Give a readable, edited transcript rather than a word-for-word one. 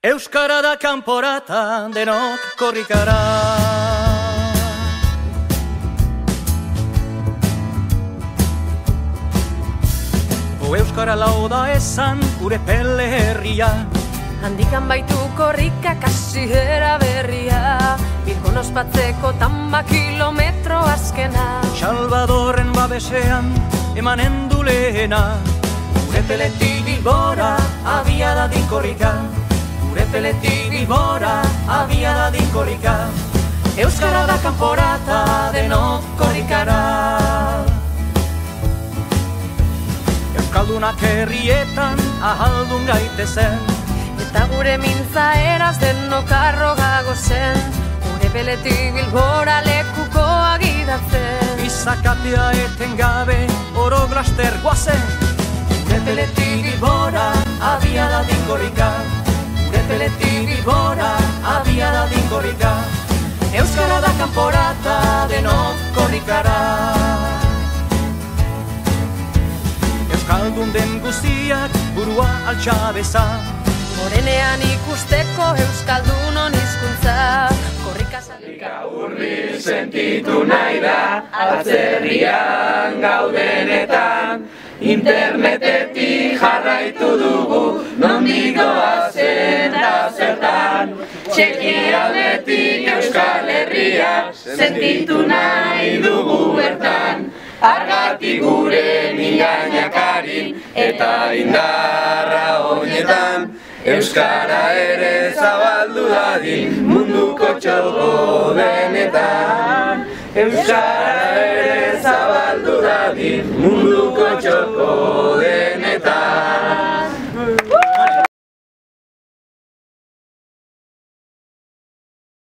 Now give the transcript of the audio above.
Euskara da kanporata, denok korrikara. Euskara lauda esan gure pele herria. Handikan baitu korrika kasiera berria, Bilbon ospatzeko tamba kilometro azkena. Salvadorren babesean emanen du lehena. Gure peletik Bilbora abia dadin korrika. Gure peletik Bilbora abia dadin korrika. Euskara da kanporata, denok korrikara. Euskaldunak herrietan ahaldun gaitezen, eta gure mintza eraz denok arrogago zen, gure peletik Bilbora lekuko agidatzen. Izakatea eten gabe oro glaster guazen. Gure peletik Bilbora abia dadin korrika. Gure peletik Bilbora abia dadin korrika. Euskara da kanporata, denok korrikara. Euskaldun den guztiak burua altxabeza, Morenean ikusteko euskaldunon hizkuntza. Korrika hurbil sentitu nahi da, atzerrian gaudenetan. Internetetik jarraitu dugu, nondik goazen da zertan. Txekialdetik Euskal Herria, sentitu nahi dugu bertan. Argatik gure mingainakarin eta indarra honetan. Euskara ere zabaldu dadin munduko txoko denetan. Euskara ere zabaldu dadin munduko txoko denetan.